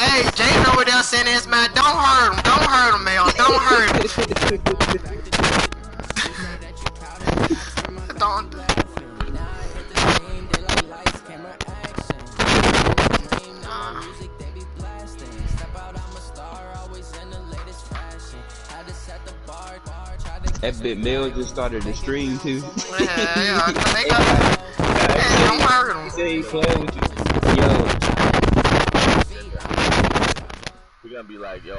Hey, Jaden over there saying this, man. Don't hurt him. Don't hurt him, man. Don't hurt him. Don't. That bit Mel just started to stream too. Yeah, they got. Hey, don't hurt him. He said he playing with you. Yo. We're gonna be like, yo,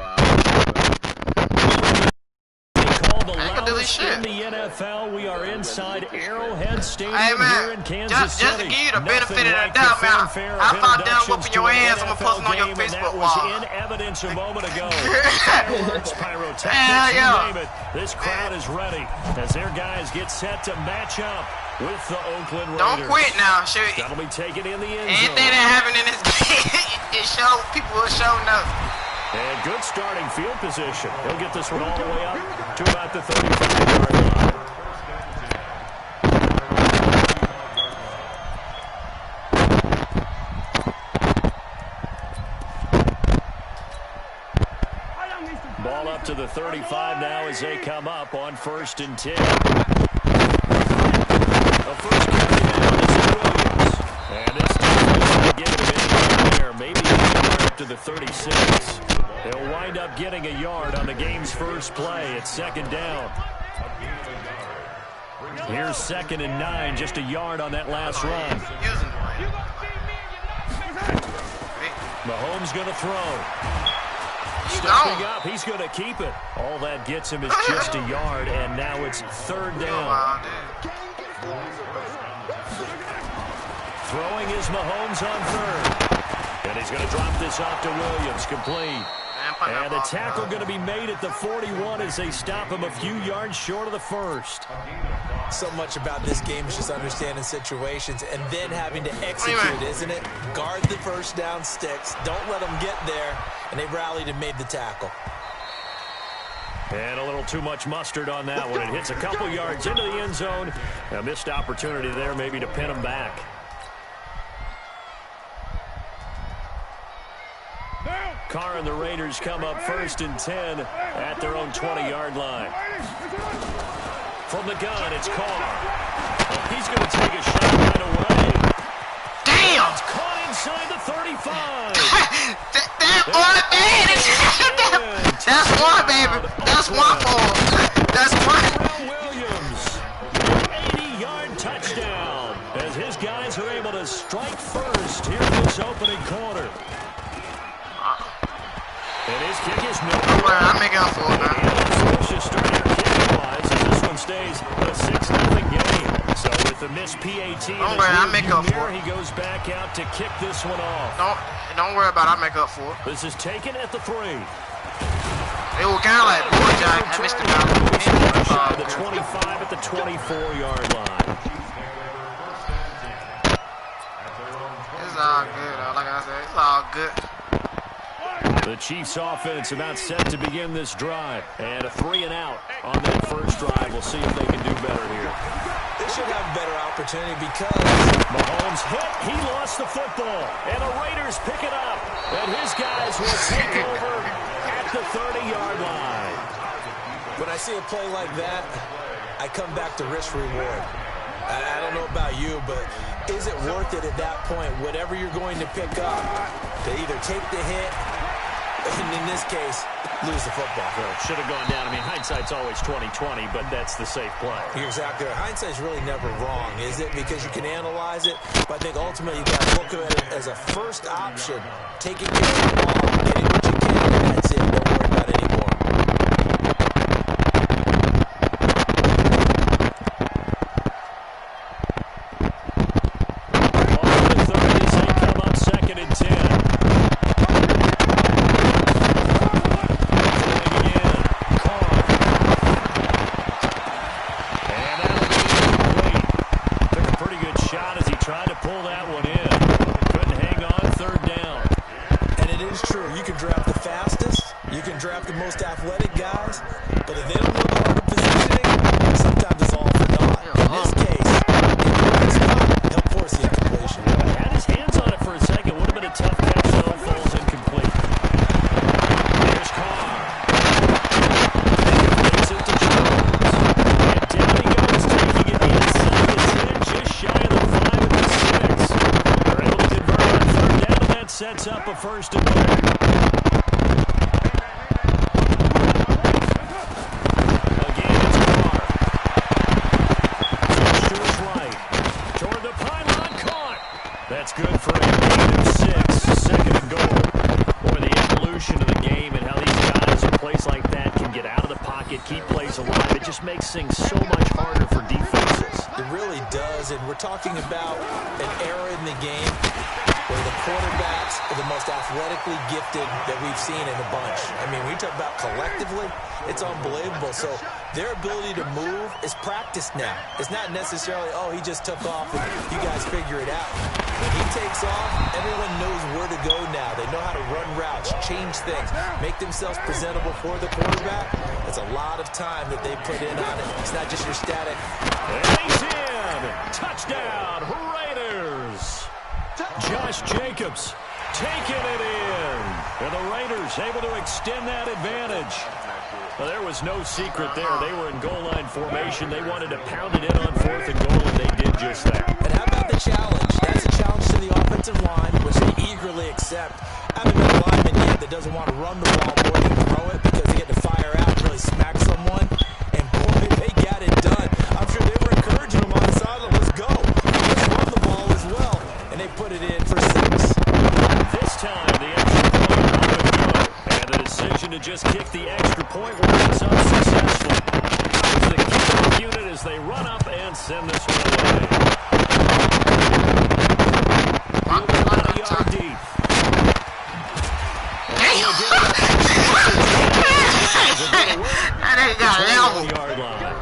The loudest in the NFL. We are inside Arrowhead Stadium here in Kansas City. Just to give you the benefit of the doubt, man. I thought them whooping your ass. I'm gonna post it on your Facebook wall. That was in evidence a moment ago. Fireworks, pyrotechnics, you name it. This crowd is ready as their guys get set to match up with the Oakland Raiders. Don't quit now. Shoot. That'll be taken in the end zone. Anything that happened in this game, people will show no. And good starting field position. He'll get this one all the way up to about the 35-yard line. Ball up to the 35 now as they come up on 1st and 10. The first carry down is Williams. And this defense will give him anything there. Maybe up to the 36. They'll wind up getting a yard on the game's first play. It's 2nd down. Here's 2nd and 9, just a yard on that last run. Mahomes going to throw. Stepping up, he's going to keep it. All that gets him is just a yard, and now it's 3rd down. Throwing is Mahomes on 3rd. And he's going to drop this off to Williams, complete. And a tackle going to be made at the 41 as they stop him a few yards short of the 1st. So much about this game is just understanding situations and then having to execute, isn't it? Guard the first down sticks. Don't let them get there. And they rallied and made the tackle. And a little too much mustard on that one. It hits a couple yards into the end zone. A missed opportunity there maybe to pin him back. Carr and the Raiders come up 1st and 10 at their own 20-yard line. From the gun, it's Carr. He's going to take a shot right away. Damn! It's caught inside the 35. That boy, man! That's one, baby. That's one for him. That's one. Williams, 80-yard touchdown as his guys are able to strike first here in this opening quarter. And his kick is no good. I make up for it, man. Ferocious starting kicking-wise as this one stays a 6-0 game. So with the missed PAT, don't worry, I make up for it. He goes back out to kick this one off. Don't worry about it. I make up for it. This is taken at the 3. It was kind of like boy Jack. I missed the ball. The 25 at the 24-yard line. It's all good, though. Like I said, it's all good. The Chiefs offense about set to begin this drive. And a 3-and-out on that first drive. We'll see if they can do better here. They should have a better opportunity because Mahomes hit. He lost the football. And the Raiders pick it up. And his guys will take over at the 30-yard line. when I see a play like that, I come back to risk-reward. I don't know about you, but is it worth it at that point, whatever you're going to pick up, to either take the hit, and in this case, lose the football? Well, it should have gone down. I mean, hindsight's always 20/20, but that's the safe play. You're exactly right. Hindsight's really never wrong, is it? Because you can analyze it, but I think ultimately you got to look at it as a first option. Taking care of the ball, getting what you can, and that's it. Don't worry about it anymore. up a 1st and 10. Again, it's Carr. Switch to his right. Toward the pylon, caught. That's good for a gain of 6. 2nd and goal. Boy, the evolution of the game and how these guys in plays like that can get out of the pocket, keep plays alive, it just makes things so much harder for defenses. It really does, and we're talking about an era in the game where the quarterbacks are the most athletically gifted that we've seen in a bunch. I mean, when you talk about collectively, it's unbelievable. So their ability to move is practiced now. It's not necessarily, oh, he just took off and you guys figure it out. When he takes off, everyone knows where to go now. They know how to run routes, change things, make themselves presentable for the quarterback. It's a lot of time that they put in on it. It's not just your static. And he's in. Touchdown, Raiders. Josh Jacobs taking it in. And the Raiders able to extend that advantage. Well, there was no secret there. They were in goal line formation. They wanted to pound it in on 4th and goal, and they did just that. And how about the challenge? That's a challenge to the offensive line, which they eagerly accept. I haven't been a lineman yet that doesn't want to run the ball more than throw it because they get to fire out and really smack someone. And, boy, they got it done. I'm sure they were encouraging them on the sideline. Let's go. Let's run the ball as well. And they put it in for 6. This time, the extra point on the go. And the decision to just kick the extra point works out successfully. It's the kickoff unit as they run up and send this one away. 1 yard deep. That ain't got level. Yard line.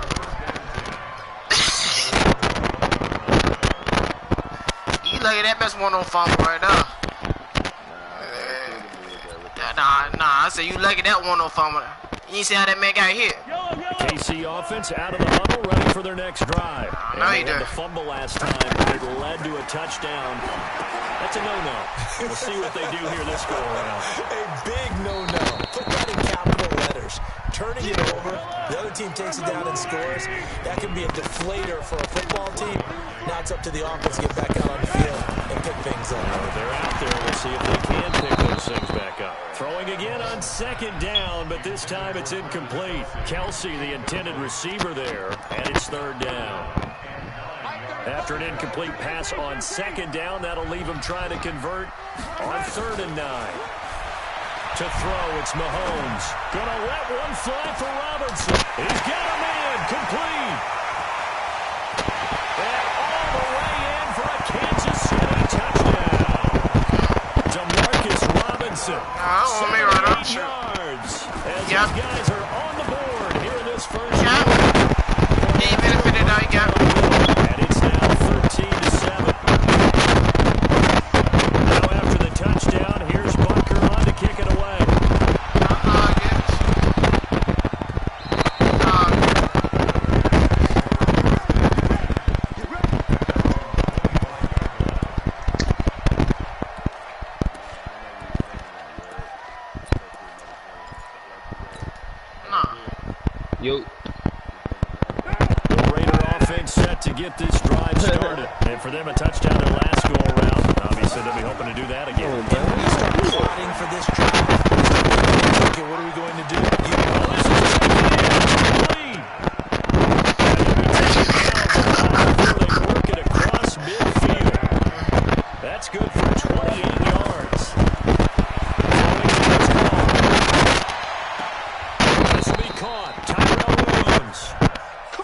You look at that best one on fumble right now. Nah, I said you lucky that one on fumble. You ain't see how that man got hit. KC offense out of the huddle, ready for their next drive. No, he They had did. the fumble last time. It led to a touchdown. That's a no-no. We'll see what they do here this go around. A big no-no. Put that in capital letters. Turning it over, the other team takes it down and scores. That can be a deflator for a football team. Now it's up to the offense to get back out on the field and pick things up. They're out there. We'll see if they can pick those things back up. Throwing again on 2nd down, but this time it's incomplete. Kelsey, the intended receiver there, and it's 3rd down. After an incomplete pass on 2nd down, that'll leave him trying to convert on 3rd and 9. To throw, it's Mahomes. Gonna let one fly for Robinson. He's got him in, complete. And all the way in for a Kansas City touchdown. DeMarcus Robinson. Want me right up. 78 yards. As Yep. these guys are on the board here in this first Yep. quarter. He ain't benefited now, he got it. And it's now 13-7. Now after the touchdown, here's Bunker on to kick it away. Yo. The Raider offense set to get this drive started. And for them, a touchdown their last go-around. Obviously, they'll be hoping to do that again. And when you start plotting for this drive, okay, what are we going to do? Well, this is lead. They work it across midfield. That's good for 28 yards. This will be caught. Tyrell Williams.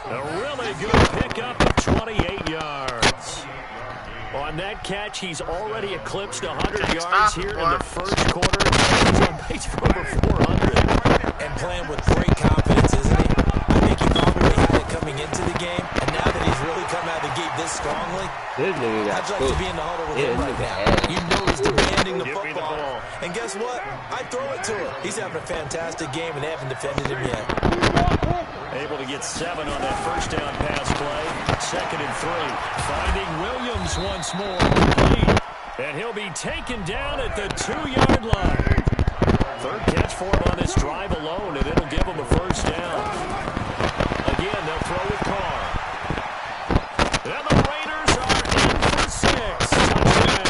A really good pickup of 28 yards. On that catch, he's already eclipsed 100 yards here in the first quarter. He's on pace for over 400. And playing with great confidence, isn't he? I think he probably had it coming into the game, and now that he's really come out of the gate this strongly, This nigga got I'd like to be in the huddle with Yeah, him this right nigga now. ass. You know he's demanding the Give me the football. ball. And guess what? I'd throw it to him. He's having a fantastic game, and they haven't defended him yet. Able to get 7 on that first down pass play. 2nd and 3. Finding Williams once more. Complete. And he'll be taken down at the 2-yard line. 3rd catch for him on this drive alone, and it'll give him a first down. Again, they'll throw with Carr. And the Raiders are in for 6. Touchdown.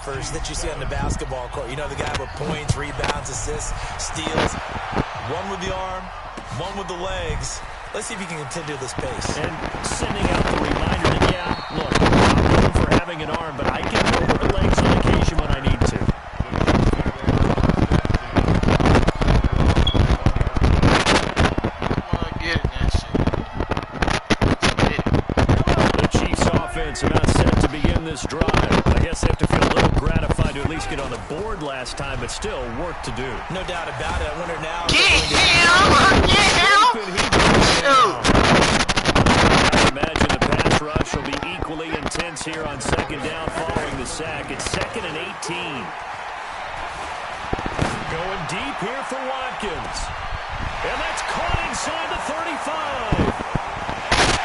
playmakers that you see on the basketball court. You know, the guy with points, rebounds, assists, steals. One with the arm, one with the legs. Let's see if he can continue this pace. And sending out the reminder that, yeah, look, I'm known for having an arm, but I can go with the legs on occasion when I need to. The Chiefs offense about set to begin this drive. I guess they have to feel a little gratified to at least get on the board last time, but still work to do. No doubt about it. I wonder now. Get him! Get him! I imagine the pass rush will be equally intense here on second down following the sack. It's 2nd and 18. Going deep here for Watkins. And that's caught inside the 35.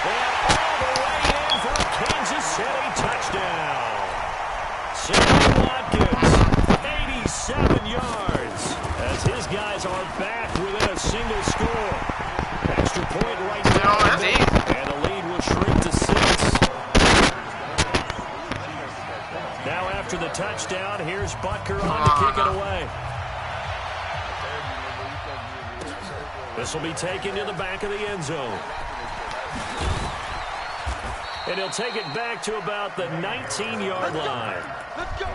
And all the way in for a Kansas City touchdown. Sammy Watkins, 87 yards, as his guys are back within a single score. Extra point right now, and the lead will shrink to 6. Now after the touchdown, here's Butker on to kick it away. This will be taken to the back of the end zone. And he'll take it back to about the 19-yard line. Let's go.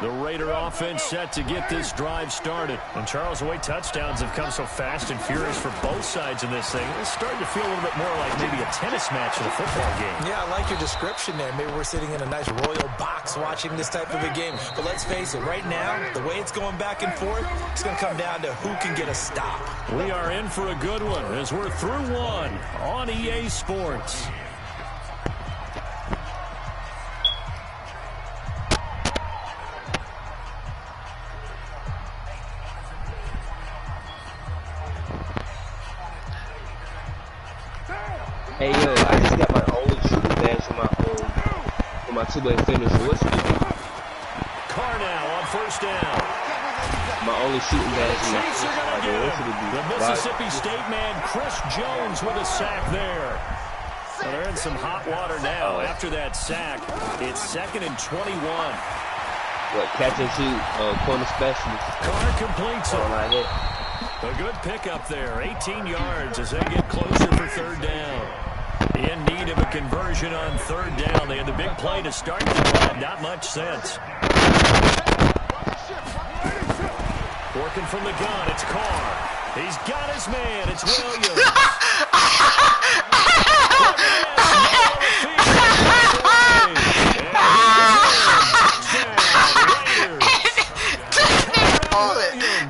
The Raider offense set to get this drive started. And Charles, the way touchdowns have come so fast and furious for both sides in this thing, it's starting to feel a little bit more like maybe a tennis match in a football game. Yeah, I like your description there. Maybe we're sitting in a nice royal box watching this type of a game. But let's face it, right now, the way it's going back and forth, it's going to come down to who can get a stop. We are in for a good one as we're through one on EA Sports. Hey yo, I just got my only shooting badge for my two-way finisher. What's it? Carr now on first down. My only shooting badge in my Chiefs are going to get him. The Mississippi State man, Chris Jones, with a sack there. Well, they're in some hot water now. After that sack, it's 2nd and 21. What, catch and shoot, corner specialist. Carr completes it. Like it. A good pickup there, 18 yards as they get closer for third down. In need of a conversion on third down. They had the big play to start the drive. Not much sense. Working from the gun, it's Carr. He's got his man, it's Williams.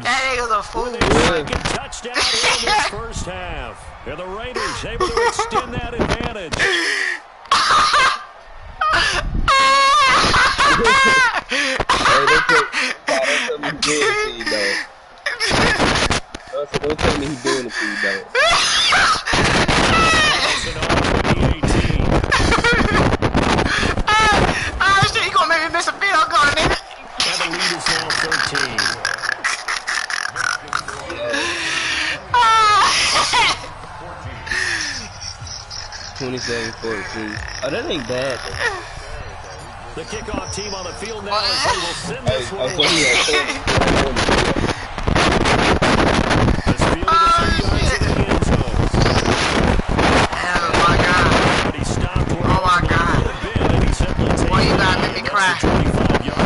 That nigga's a fool. Second touchdown here in this first half. And the Raiders able to extend that advantage. Don't tell me he's doing it to you, though. Oh, shit, you gonna make me miss a field goal, nigga. And the lead is now 13. 27-14. Oh, that ain't bad. The kickoff team on the field now as they will send this one. This field is 3 yards in the end zone. Oh my God. But he stopped where Oh my God. and he simply takes Boy, you about to make me cry. 25 yards.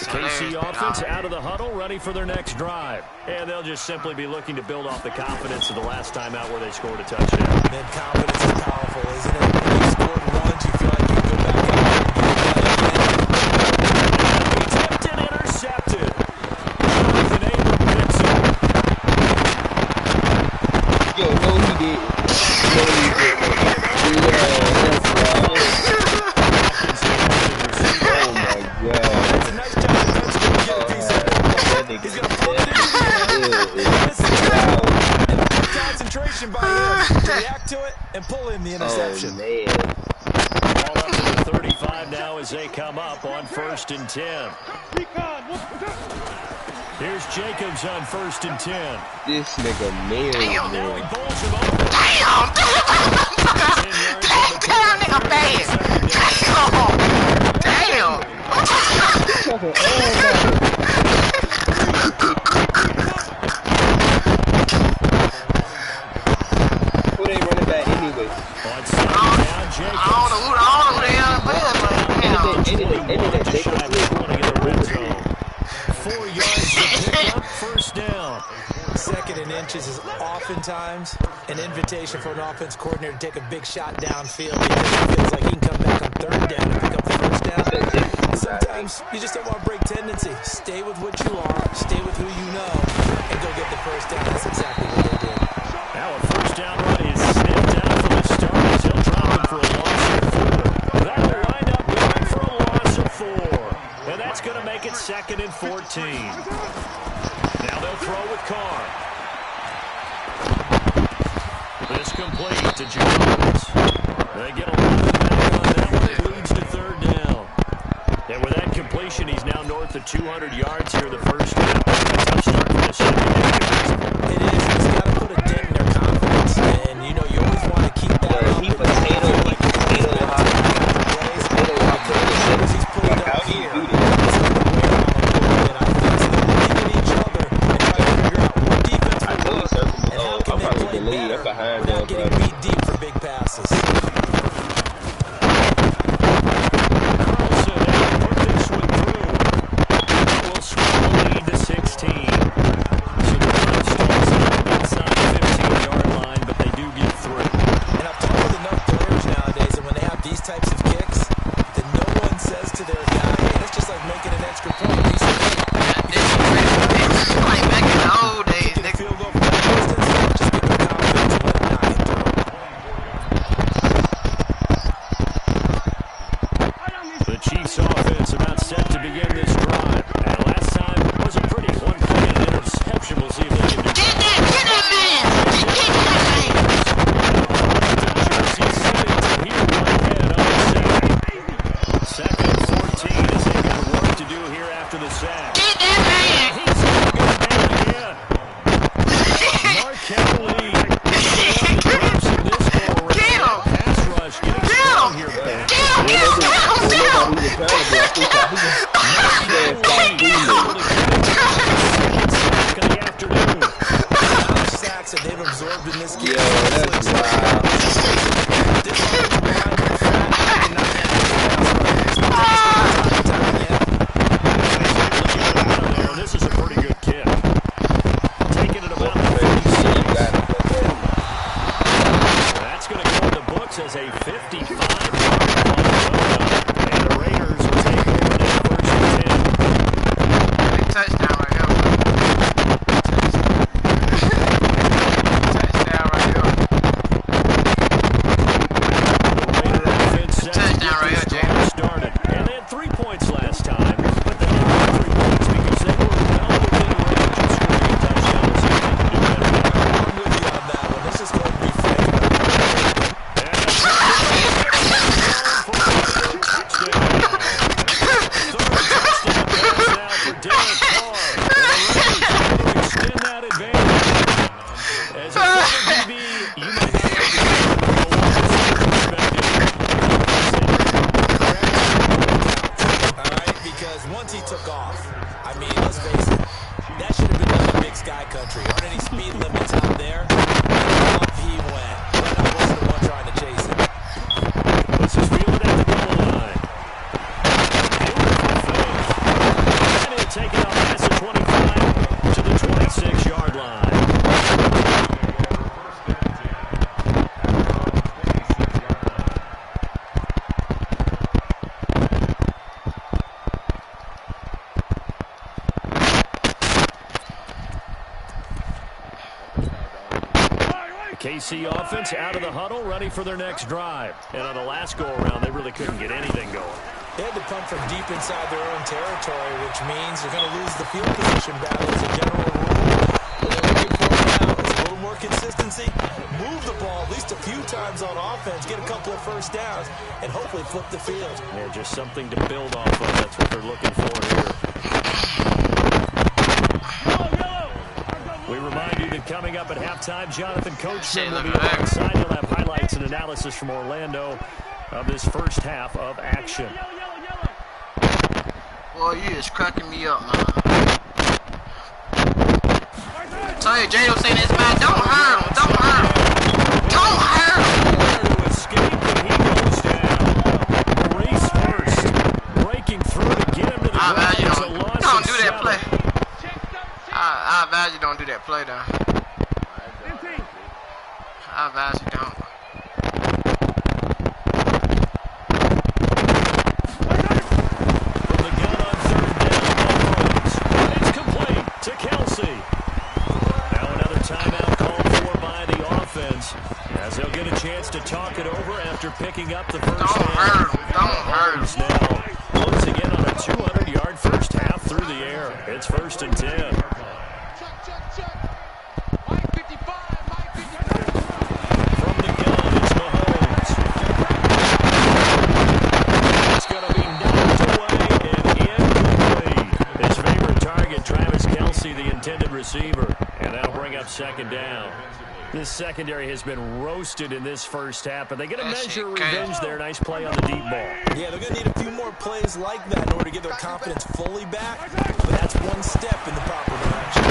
KC offense out of the huddle, ready for their next drive. And they'll just simply be looking to build off the confidence of the last time out where they scored a touchdown. Man, confidence is powerful, isn't it? When you scored once, you feel like you can go back out and do that again. Tipped and intercepted. Jonathan Abram picks it. Yo, no, he did. No, he did. Oh my God. It's a nice job. He's going to pump it in. decision by him to react to it and pull in the interception. Oh, man. Ball up to the 35 now as they come up on 1st and 10. Here's Jacobs on 1st and 10. This nigga married, Now he man. bowls him over. Damn! Damn, nigga bad! Damn! Who they running back anyway? On 2nd down, Jacobs. I don't know who the hell but In the red zone. 4 yards to pick up, 1st down. 2nd and inches is oftentimes an invitation for an offense coordinator to take a big shot downfield because he feels like he can come back on 3rd down and pick up the 1st down. Sometimes you just don't want to break tendency. Stay with what you are, stay with who you know, and go get the 1st down. That's exactly what they did. Now a 1st down run is sniffed out for the Stars. He'll drop him for a loss of 4. That'll wind up going for a loss of 4. And that's going to make it 2nd and 14. Now they'll throw with Carr. This complete to Jones. They get a little bit back on that one. It leads to 3rd down. And with that completion, he's now north of 200 yards here in the 1st half. A tough start for the secondary. It is. It's got to put a dent in their confidence. And, you know, you always want to keep that up. He potato hot. He's put it up here. I'm probably the lead. I'm behind them, bro. Getting beat deep for big passes. Carlson, they put this one through. Will swing the lead to 16. So the run starts out inside the 15-yard line, but they do get through. And I've talked with enough players nowadays that when they have these types of kicks, that no one says to their guy, hey, that's just like making an extra point. He said, like back in the old days, get a nigga. field goal from that distance, just give them confidence and let them knock it through. The Chiefs offense about set to begin this drive. And last time was a pretty one-play interception. We'll see if they can do Get that man! Get that man! Jersey sitting to here one ahead on the sack. 2nd and 14 as they got work to do here after the sack. Get that man! He's going to get it again. Markel Lee. Drops in this goal right Get now. him! Pass rush getting Get strong him! here. Get him! Get him! Get him! Sack of the afternoon. How much sacks that they've absorbed in this game. Yo, that's wild. This offensive line is fat. They cannot handle the pass rush. This is a pretty good kick. Taking it about the 56. That's going to go in the books as a 55-yard punt. And the Raiders will take over that 1st and 10. Big touchdown right here. Touchdown right here. The Raider offense set to Touchdown get right this here, drive started. And they had 3 points last time, but they didn't have 3 points because they were well within range of scoring a touchdown. Let's see if they can do better. I'm with you on that one. This is going to be fun. Once he took off, I mean, let's face it, that should have been done in Big Sky Country. Aren't any speed limits out there? And off he went. But I wasn't the one trying to chase him. Let's just feel it at the goal line. Beautiful finish. And he'll take it off past the 25 to the 26-yard line. KC offense out of the huddle, ready for their next drive. And on the last go-around, they really couldn't get anything going. They had to punt from deep inside their own territory, which means they're going to lose the field position battle as a general rule. What they're looking for now is a little more consistency, move the ball at least a few times on offense, get a couple of first downs, and hopefully flip the field. Yeah, just something to build off of. That's what they're looking for here. We remind you that coming up at halftime, Jonathan Coachman will be alongside. He'll have highlights and analysis from Orlando of this first half of action. Boy, you just cracking me up, man. Tell you, Jado saying this, man. Don't hurt him. Don't hurt him. Don't hurt him. To escape, and he goes down. Maurice first, breaking through to get him to the ground. Don't do that play. I advise you don't do that play, though. I advise you don't. From the gun on third down, it's complete to Kelsey. Now another timeout called for by the offense, as they'll get a chance to talk it over after picking up the first Don't hurt him. Don't hurt him. Now once again on a 200-yard first half through the air. It's 1st and 10. Receiver, and that'll bring up 2nd down. This secondary has been roasted in this first half, but they get a measure of revenge there. Nice play on the deep ball. Yeah, they're going to need a few more plays like that in order to get their confidence fully back, but that's one step in the proper direction.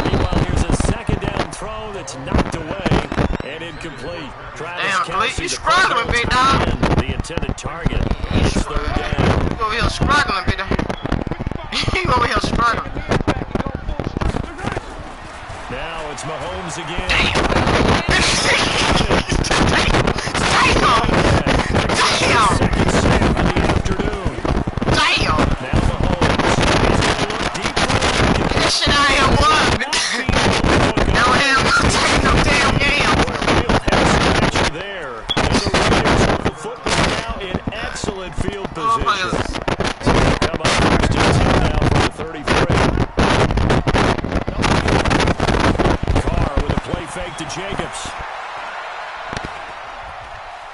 Meanwhile, here's a 2nd down throw that's knocked away and incomplete. Damn, Kelsey, you struggling, big dog. The intended target. It's 3rd down. You over here struggling, big dog. You over here struggling. Now it's Mahomes again. Damn. Second snap of the afternoon. Damn. Now Mahomes. He's going to look deeper. That shit out here was. Now him take no damn game. Real pass action there. And the Raiders have the football now in excellent field position. Come on, 1st and 10 now from the 33. Carr with a play fake to Jacobs.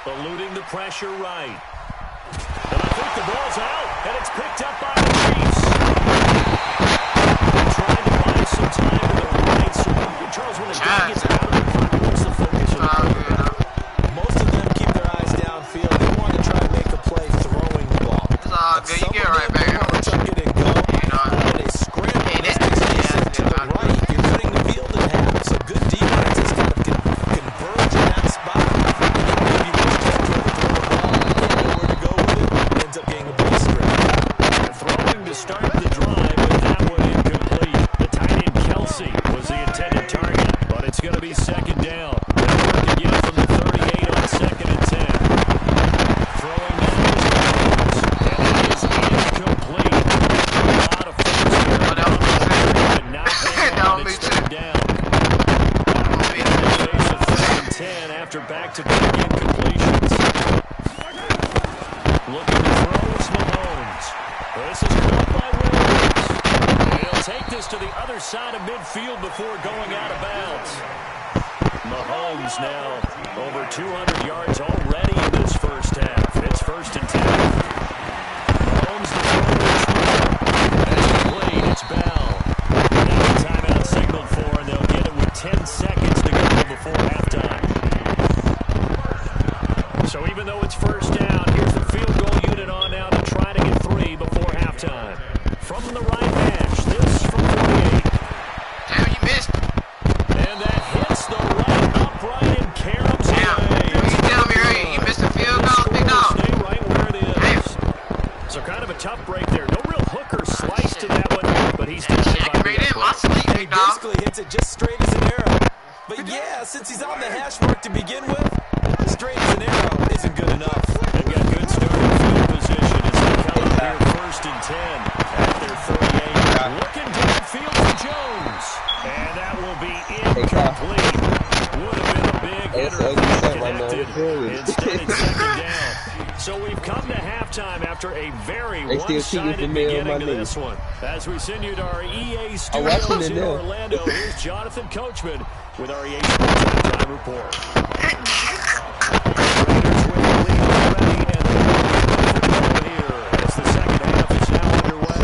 Eluding the pressure right. And I think the ball's out, and it's picked up by the Chiefs. Trying to buy some time to the right. So, Charles, when a guy gets out of the front, what's the focus of the play? Most of them keep their eyes downfield. They want to try and make a play throwing the ball. It's all good. You get right back. Tuck it and go. And they scramble. To the right. You're cutting the field in half. So good defenses kind of converge in that spot. Maybe just try to throw the ball. Where to go with it. Ends up getting a big strip. Throwing to start the drive, but that one incomplete. The tight end Kelsey was the intended target, but it's going to be 2nd down. They'll work again from the 38 on 2nd and 10. Throwing now is Mahomes, and it is incomplete. A lot of force here. But not paying on its 3rd down. They face a 3rd and 10 after back-to-back incompletions. Looking to throw is Mahomes. This is caught by Williams. And he'll take this to the other side of midfield before going out of bounds. Mahomes now over 200 yards already in this first half. It's 1st and 10. Mahomes the throw. That's complete. It's Bell. Now the timeout signaled for, and they'll get it with 10 seconds to go before halftime. So even though it's 1st down, here's the field goal unit on now to try to get 3 before halftime. From the right hash, this from 48. Damn, you missed. And that hits the right upright and caroms Damn. away. You tell me, right? You missed the field goal, big dog. Stay right where it is. Damn. So kind of a tough break there. No real hook or slice to that one, but he's down Shit, I can read it in my sleep, He big dog. basically hits it just straight as an arrow. But yeah, since he's on the hash mark to begin with, straight as an arrow isn't good enough. They've got good starting field position as they come up here 1st and 10 at their 38. Looking downfield for Jones. And that will be incomplete. Would have been a big hitter if he connected. Instead, it's 2nd down. So we've come to halftime after a very They still one-sided keep the beginning my to knee. this one. As we send you to our EA I'm watching studios it in now. Orlando, here's Jonathan Coachman with our EA Sports Halftime Report. Raiders with the lead already, and they're here as the second half is now underway.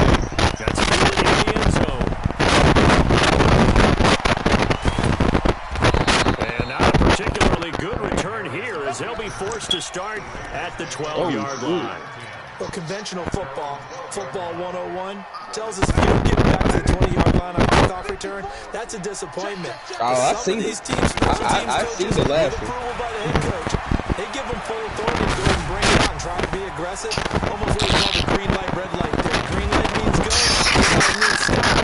That's Fieldy in the end zone. And not a particularly good return here as they'll be forced to start at the 12-yard line. Well, conventional football 101, tells us if you don't get back to the 20-yard line on kickoff return, that's a disappointment. I've Some seen of these it. teams, special teams I've coaches, seen the last with one. approval by the head coach, they give them full authority to go ahead and bring it out and try to be aggressive. Almost what we call the green light, red light there. Green light means go, red light means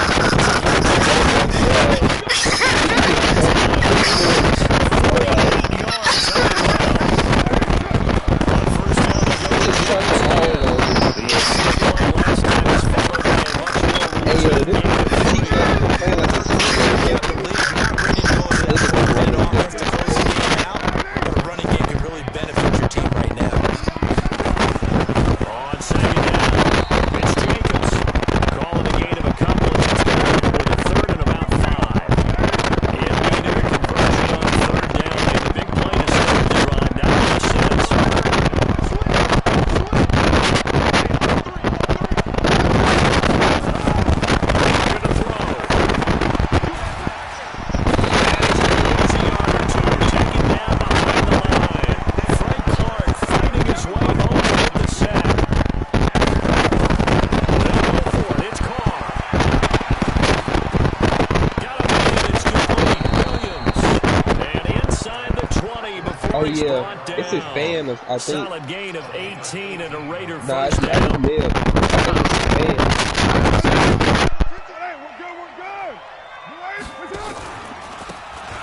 Oh yeah, it's his fan. I think. Solid gain of 18 and a Raider Nah, first it's down. not Mel. I think it's his fan.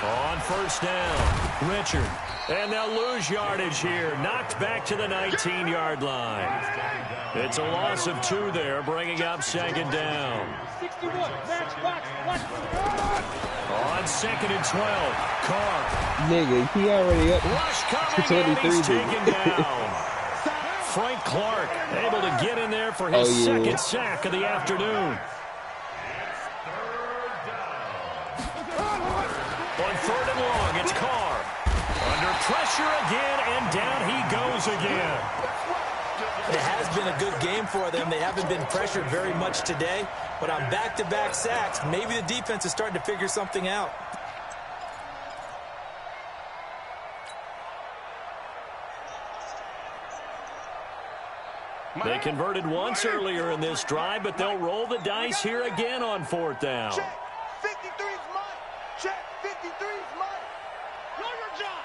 On first down, Richard. And they'll lose yardage here. Knocked back to the 19-yard line. It's a loss of 2 there, bringing up second down. On second and 12, Carr. Nigga, he already up Rush coming to and 23. he's taken down. Frank Clark able to get in there for his second sack of the afternoon. On third and long, it's Carr. Under pressure again, and down he goes again. It has been a good game for them. They haven't been pressured very much today, but on back-to-back sacks, maybe the defense is starting to figure something out. They converted once earlier in this drive, but they'll roll the dice here again on fourth down. Check. 53's mine. Check. 53's mine. Know your job.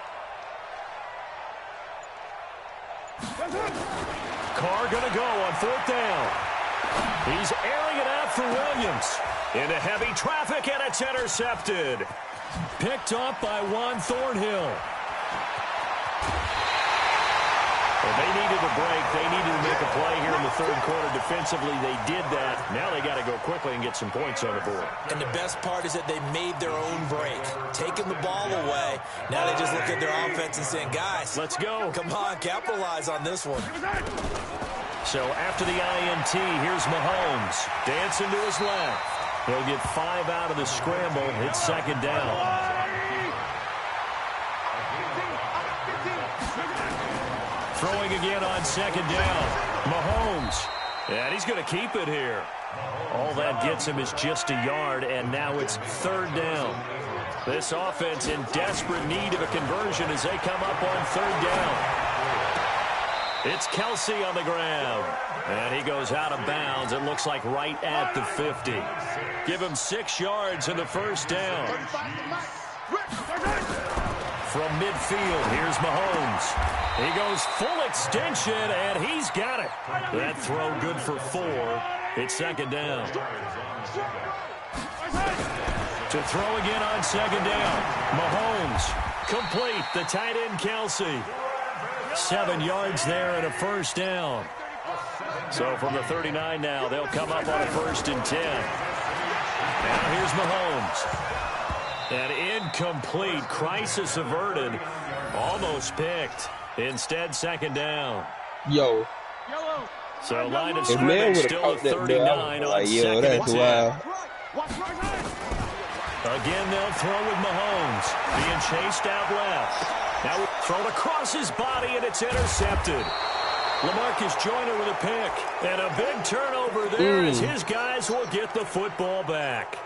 Carr going to go on fourth down. He's airing it out for Williams. Into heavy traffic, and it's intercepted. Picked up by Juan Thornhill. Well, they needed a break. They needed to make a play here in the third quarter defensively. They did that. Now they got to go quickly and get some points on the board. And the best part is that they made their own break, taking the ball away. Now they just look at their offense and saying, guys, let's go. Come on, capitalize on this one. So after the INT, here's Mahomes. Dancing to his left. He'll get 5 out of the scramble. It's second down. Throwing again on second down. Mahomes. And he's going to keep it here. All that gets him is just a yard, and now it's third down. This offense in desperate need of a conversion as they come up on third down. It's Kelsey on the ground. And he goes out of bounds. It looks like right at the 50. Give him 6 yards in the first down. From midfield, here's Mahomes. He goes full extension, and he's got it. That throw good for 4. It's second down. To throw again on second down. Mahomes, complete. The tight end, Kelsey. 7 yards there and a first down. So from the 39 now, they'll come up on a 1st and 10. Now here's Mahomes. An incomplete, crisis averted, almost picked. Instead, second down. Yo. So line of If Mel scrimmage would have still caught at that ball, I 39 was on like, yo, second that's and 10. wild. Again, they'll throw with Mahomes. Being chased out left. Now thrown across his body, and it's intercepted. LaMarcus Joyner with a pick. And a big turnover there as his guys will get the football back.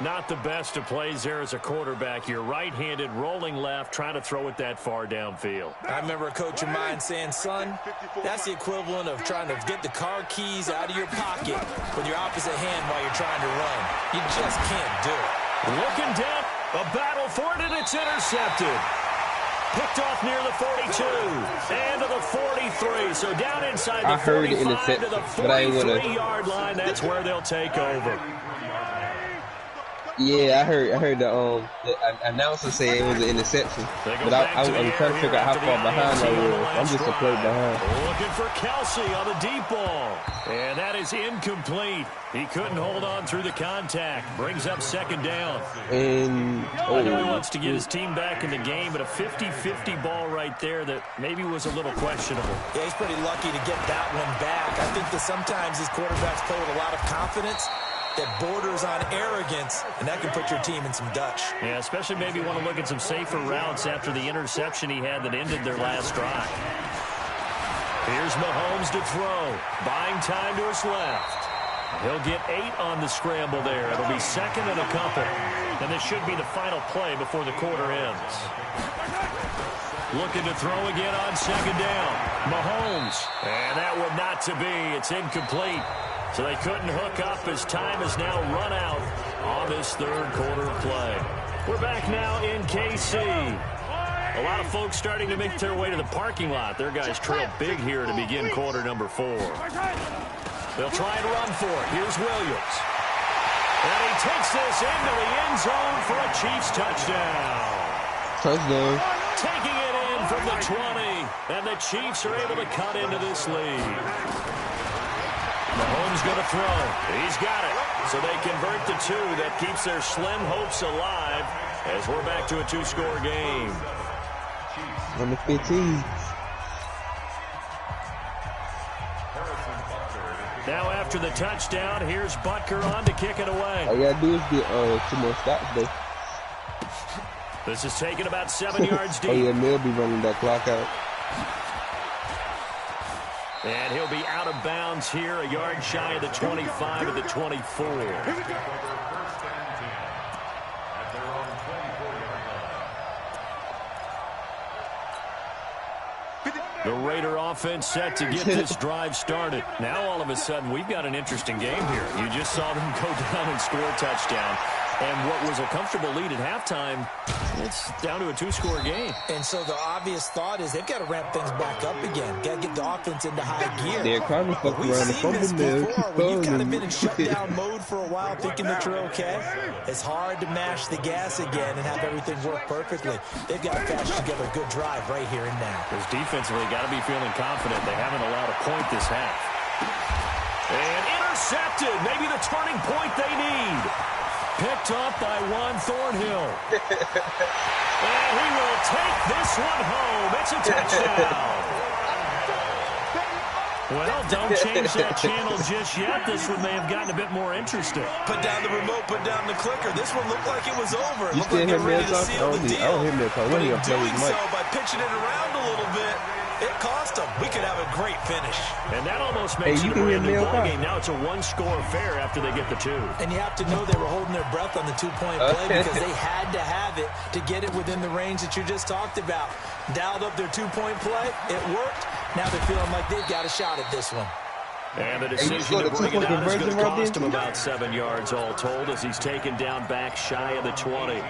Not the best of plays there as a quarterback. You're right-handed, rolling left, trying to throw it that far downfield. I remember a coach of mine saying, son, that's the equivalent of trying to get the car keys out of your pocket with your opposite hand while you're trying to run. You just can't do it. Looking down, a battle for it, and it's intercepted. Picked off near the 42 and to the 43. So down inside the 45 to the 43-yard line. That's where they'll take over. Yeah, I heard the announcer say it was an interception, but I was trying to figure out how far behind I was. I'm just a play behind. Looking for Kelsey on the deep ball, and that is incomplete. He couldn't hold on through the contact. Brings up second down. And I know he wants to get his team back in the game, but a 50-50 ball right there that maybe was a little questionable. Yeah, he's pretty lucky to get that one back. I think that sometimes these quarterbacks play with a lot of confidence that borders on arrogance, and that can put your team in some Dutch. Yeah, especially maybe want to look at some safer routes after the interception he had that ended their last drive. Here's Mahomes to throw. Buying time to his left. He'll get 8 on the scramble there. It'll be second and a couple. And this should be the final play before the quarter ends. Looking to throw again on second down. Mahomes. And that one not to be. It's incomplete. So they couldn't hook up as time has now run out on this third quarter play. We're back now in KC. A lot of folks starting to make their way to the parking lot. Their guys trail big here to begin quarter number 4. They'll try and run for it. Here's Williams. And he takes this into the end zone for a Chiefs touchdown. Touchdown. Taking it in from the 20. And the Chiefs are able to cut into this lead. Mahomes going to throw. He's got it. So they convert the 2. That keeps their slim hopes alive as we're back to a 2-score game. Number 15. Now after the touchdown, here's Butker on to kick it away. All you got to do is get 2 more stops, though. This is taken about 7 yards deep. Oh, yeah, Mel be running that clock out. And he'll be out of bounds here, a yard shy of the 25 of the 24. The Raider offense set to get this drive started. Now all of a sudden we've got an interesting game here. You just saw them go down and score a touchdown. And what was a comfortable lead at halftime, it's down to a 2-score game. And so the obvious thought is they've got to ramp things back up again. Got to get the offense into high gear. They're kind of fucking around the fumble mill. When you've kind of been in shutdown mode for a while thinking that you're okay, it's hard to mash the gas again and have everything work perfectly. They've got to patch together a good drive right here and now. Because defensively, got to be feeling confident. They haven't allowed a point this half. And intercepted. Maybe the turning point they need. Picked up by Juan Thornhill. And he will take this one home. It's a touchdown. Well, don't change that channel just yet. This one may have gotten a bit more interesting. Put down the remote, put down the clicker. This one looked like it was over. It You looked still like hear they're ready to Mel seal the talking? deal. I don't hear Mel talking. But When in he play doing his so, mic. by pitching it around a little bit, it cost them. We could have a great finish. And that almost makes Hey, it a you can hear brand new Mel ballgame. talk. Now it's a 1-score affair after they get the 2. And you have to know they were holding their breath on the 2-point play because they had to have it to get it within the range that you just talked about. Dialed up their 2-point play. It worked. Now they're feeling like they've got a shot at this one. And the decision to bring it down is going to cost him about 7 yards all told as he's taken down back shy of the 20.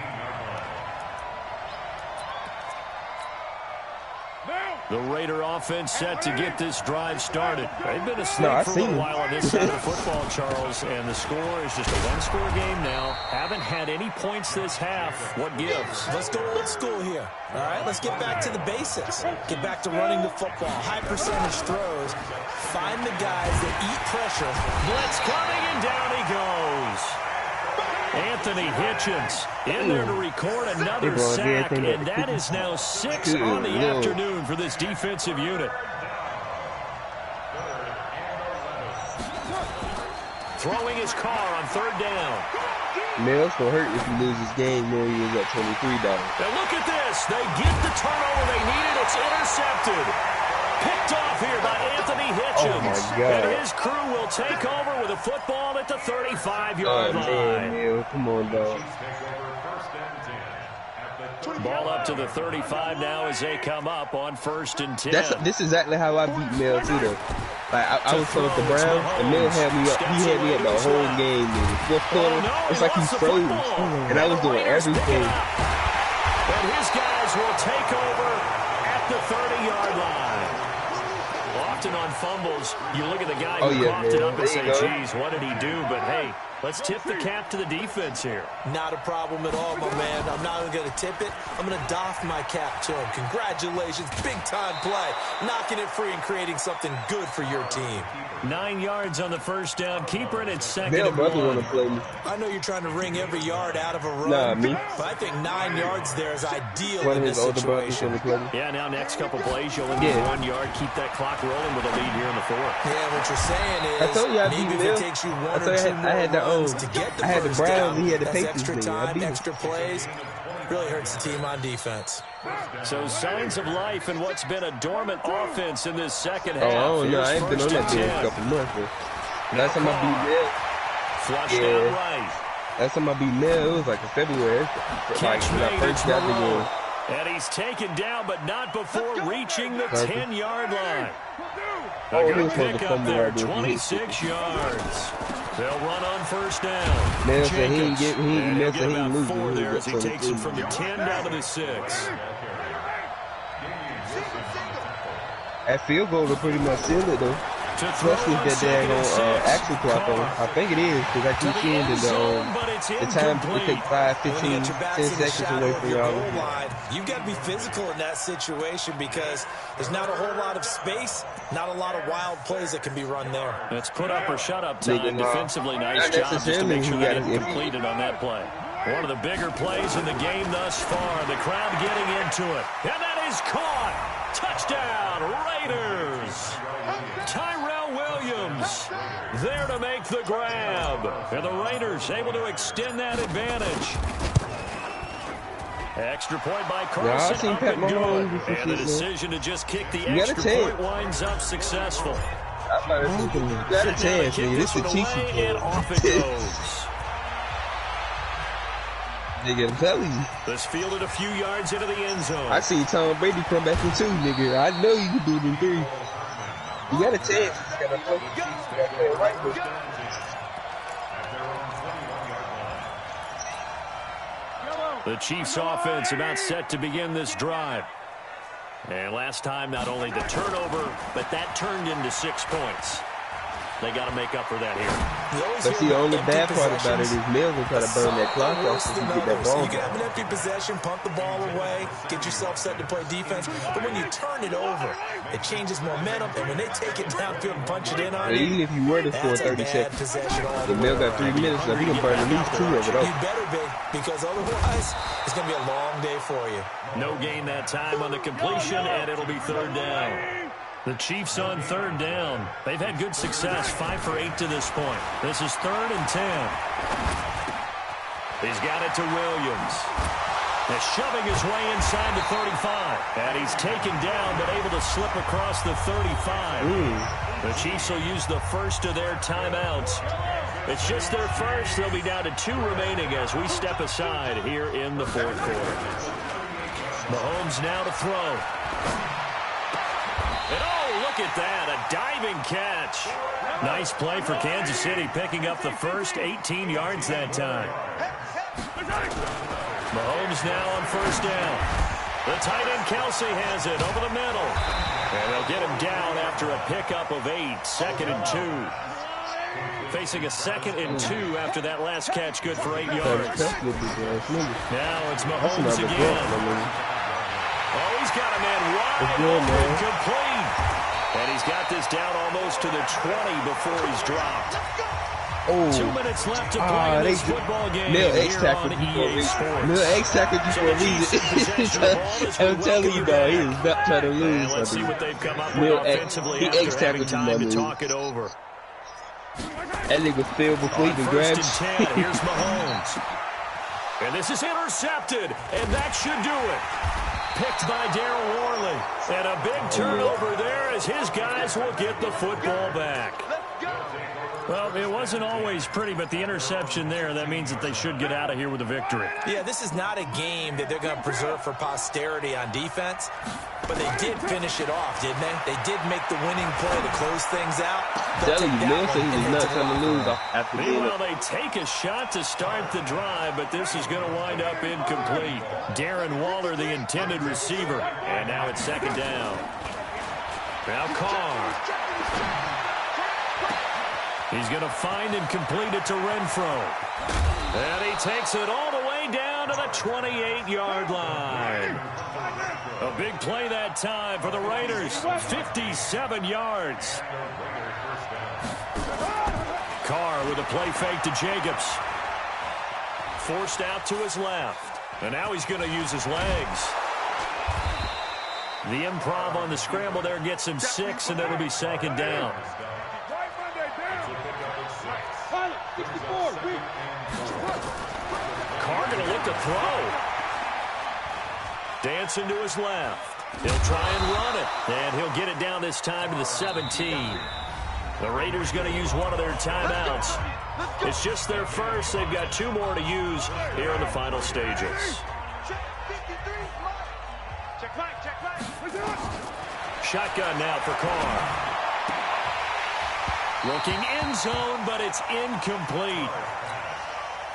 The Raider offense set to get this drive started. They've been asleep for a while on this side of the football, Charles, and the score is just a 1-score game now. Haven't had any points this half. What gives? Let's go old school here. All right, let's get back to the basics. Get back to running the football. High percentage throws. Find the guys that eat pressure. Blitz coming, and down he goes. Anthony Hitchens in there to record another sack, and that is now 6 on the afternoon for this defensive unit. throwing his car on third down. Man, it's gonna hurt if you lose this game knowing you was at $23. And look at this. They get the turnover they needed. It's intercepted. Picked off here by Anthony Hitchens. Oh, my God. And his crew will take over with a football at the 35-yard line. Man, come on, dog. Ball up to the 35 now as they come up on 1st and 10. This is exactly how I beat Mel, too, though. Like, I was told the Browns, and Mel had me up. He had me up the whole game, man. Fourth quarter, it's like he froze. And I was doing everything. And his guys will take over at the 30-yard line. Often on fumbles, you look at the guy who coughed it up and say, geez, what did he do? But, hey, let's tip the cap to the defense here. Not a problem at all, my man. I'm not even going to tip it. I'm going to doff my cap to him. Congratulations. Big-time play. Knocking it free and creating something good for your team. 9 yards on the first down. Keeper in its second They'll and brother one. want to play me. I know you're trying to wring every yard out of a run. Nah, me. But I think 9 yards there is ideal One in of this his older brothers situation. want to play me. Yeah, now next couple plays, you'll need 1 yard. Keep that clock rolling with a lead here in the fourth. Yeah, what you're saying is I told you I beat maybe if Mel. it takes you one I or told you two I more had the runs to get the I had the first Browns down, and he had the that's Patriots. extra nigga. I time, beat him. extra plays. Really hurts the team on defense. So signs of life in what's been a dormant offense in this second half. Oh, I don't know. I ain't been Here's on that first deal in and a 10. couple months. But last time I beat Mel, Flushed Yeah. out right. last time I beat Mel, it was like in February. Like Catch when I made, first it's got the Moreau. game. And he's taken down, but not before reaching the Perfect. 10-yard line. Oh, A he good was supposed to pick up fumble there, right there. 26 yards. They'll run on first down. Mel said he ain't Jacobs. get, he ain't And he'll Mel get said he about ain't lose. 4 He there was as he up takes it 17. from the 10 down to the 6. That field goal will pretty much seal it, though. To throw Especially on if that second and daggone 6. action clock on. I think it is, because I To keep the seeing end that zone, but it's the time it incomplete. takes 5, When 15, you get your backs 10 in the seconds shadow away of from your y'all. goal line, you've got to be physical in that situation because there's not a whole lot of space, not a lot of wild plays that can be run there. It's put up or shut up time. Nigga, no. Defensively, nice Not job just to necessarily. make sure He they got didn't it. complete it on that play. One of the bigger plays in the game thus far. The crowd getting into it. And that is caught. Touchdown, Raiders. Tyrell Williams there to make the grab. And the Raiders able to extend that advantage. Extra point by Carson. Yeah, I seen up Pat and good. Mahomes do some And the shit, man. decision to just kick the You got a extra chance. point winds up successful. I thought it was you got a chance, nigga. This is the Chiefs. And off it goes. Nigga, I'm telling you. This fielded a few yards into the end zone. I seen Tom Brady come back in 2, nigga. I know you can do it in 3. You got a chance. You gotta play the Chiefs. You gotta play it right with you. The Chiefs offense about set to begin this drive. And last time, not only the turnover, but that turned into 6 points. They got to make up for that here. But see, the only bad part about it is Mills will try to burn that clock off so he get that ball. You can have an empty possession, pump the ball away, get yourself set to play defense. But when you turn it over, it changes momentum. And when they take it downfield and punch it in on But you, even if you were to score that's 30 a bad seconds, possession all the the Mills way got 3 around. minutes left. He can burn at least 2 of it You off. better be, because otherwise, it's going to be a long day for you. No gain that time on the completion, and it'll be third down. The Chiefs on third down. They've had good success, 5 for 8 to this point. This is 3rd and 10. He's got it to Williams. They're shoving his way inside the 35. And he's taken down, but able to slip across the 35. The Chiefs will use the first of their timeouts. It's just their first. They'll be down to 2 remaining as we step aside here in the fourth quarter. Mahomes now to throw. And oh, look at that, a diving catch. Nice play for Kansas City, picking up the first 18 yards that time. Mahomes now on first down. The tight end Kelsey has it over the middle. And they'll get him down after a pickup of 8, 2nd and 2. Facing a 2nd and 2 after that last catch, good for 8 yards. Now it's Mahomes again. Oh, he's got a man wide open, complete. And he's got this down almost to the 20 before he's dropped. Oh. 2 minutes left to play in this football game here on EA Sports. Mill X-tackled you for a reason. I'm telling you, dog, he is not trying to lose. Let's see what they've come up with offensively after having time to talk it over. That nigga fell before he On could first grab and 10, here's Mahomes. And this is intercepted, and that should do it. Picked by Darryl Worley. And a big turnover there as his guys will get the football back. Well, it wasn't always pretty, but the interception there, that means that they should get out of here with a victory. Yeah, this is not a game that they're going to preserve for posterity on defense, but they did finish it off, didn't they? They did make the winning play to close things out. Telling you, man, so he was not trying to lose after being Meanwhile, they take a shot to start the drive, but this is going to wind up incomplete. Darren Waller, the intended receiver. And now it's second down. Now Carr. He's going to find and complete it to Renfro. And he takes it all the way down to the 28-yard line. A big play that time for the Raiders. 57 yards. Carr with a play fake to Jacobs. Forced out to his left. And now he's going to use his legs. The improv on the scramble there gets him 6, and it'll be second down. Carr going to look to throw. Dancing to his left. He'll try and run it. And he'll get it down this time to the 17. The Raiders going to use one of their timeouts. It's just their first. They've got 2 more to use here in the final stages. Shotgun now for Carr. Looking end zone, but it's incomplete.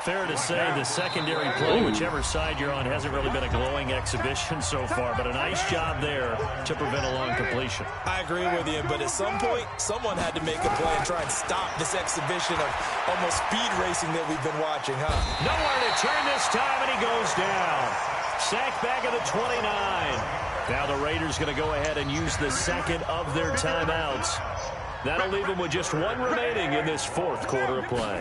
Fair to say the secondary play, whichever side you're on, hasn't really been a glowing exhibition so far, but a nice job there to prevent a long completion. I agree with you, but at some point, someone had to make a play and try and stop this exhibition of almost speed racing that we've been watching, huh? Nowhere to turn this time, and he goes down. Sacked back at the 29. Now the Raiders going to go ahead and use the second of their timeouts. That'll leave them with just 1 remaining in this 4th quarter of play.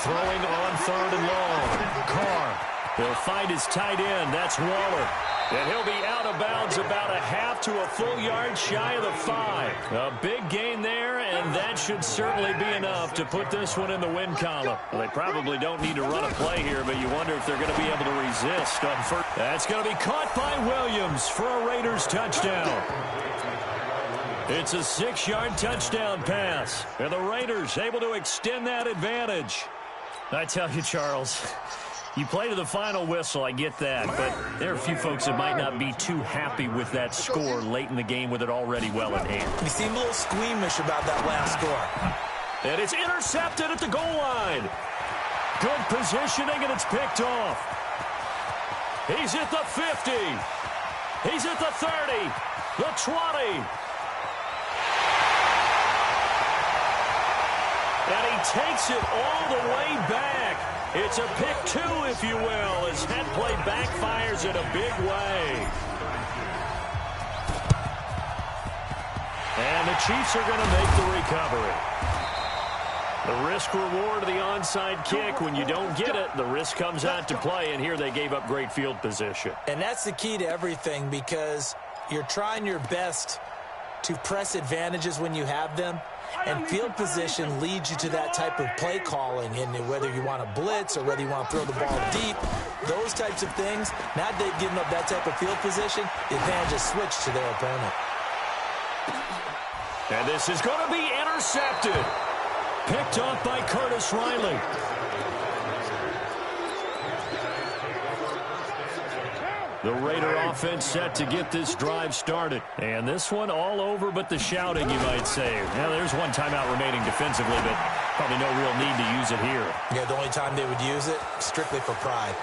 Throwing on 3rd and long. Carr will find his tight end. That's Waller. And he'll be out of bounds about a half to a full yard shy of the 5. A big gain there, and that should certainly be enough to put this one in the win column. Well, they probably don't need to run a play here, but you wonder if they're going to be able to resist on first. That's going to be caught by Williams for a Raiders touchdown. It's a 6-yard touchdown pass, and the Raiders able to extend that advantage. I tell you, Charles, you play to the final whistle, I get that, but there are a few folks that might not be too happy with that score late in the game with it already well in hand. You seem a little squeamish about that last score. And it's intercepted at the goal line. Good positioning, and it's picked off. He's at the 50. He's at the 30, the 20. And he takes it all the way back. It's a pick 2, if you will, as that play backfires in a big way. And the Chiefs are going to make the recovery. The risk-reward of the onside kick. When you don't get it, the risk comes out to play, and here they gave up great field position. And that's the key to everything, because you're trying your best to press advantages when you have them. And field position leads you to that type of play calling, and whether you want to blitz or whether you want to throw the ball deep, those types of things, now they've given up that type of field position, the advantage is switched to their opponent. And this is going to be intercepted. Picked off by Curtis Riley. The Raider offense set to get this drive started. And this one all over but the shouting, you might say. Now, there's one timeout remaining defensively, but probably no real need to use it here. Yeah, the only time they would use it, strictly for pride.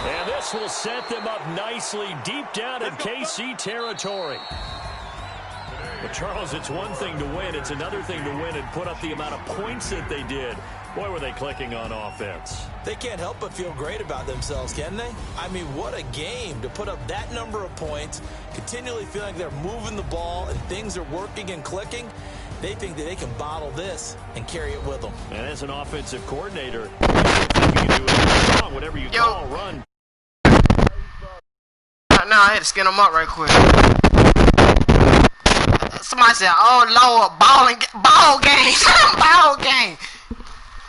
And this will set them up nicely deep down in KC territory. But, Charles, it's one thing to win. It's another thing to win and put up the amount of points that they did. Boy, were they clicking on offense. They can't help but feel great about themselves, can they? I mean, what a game to put up that number of points, continually feeling like they're moving the ball and things are working and clicking. They think that they can bottle this and carry it with them. And as an offensive coordinator, you can do it wrong, whatever you call, run. Now I had to skin them up right quick. Somebody Somebody said, "Oh Lord, ball game, ball game."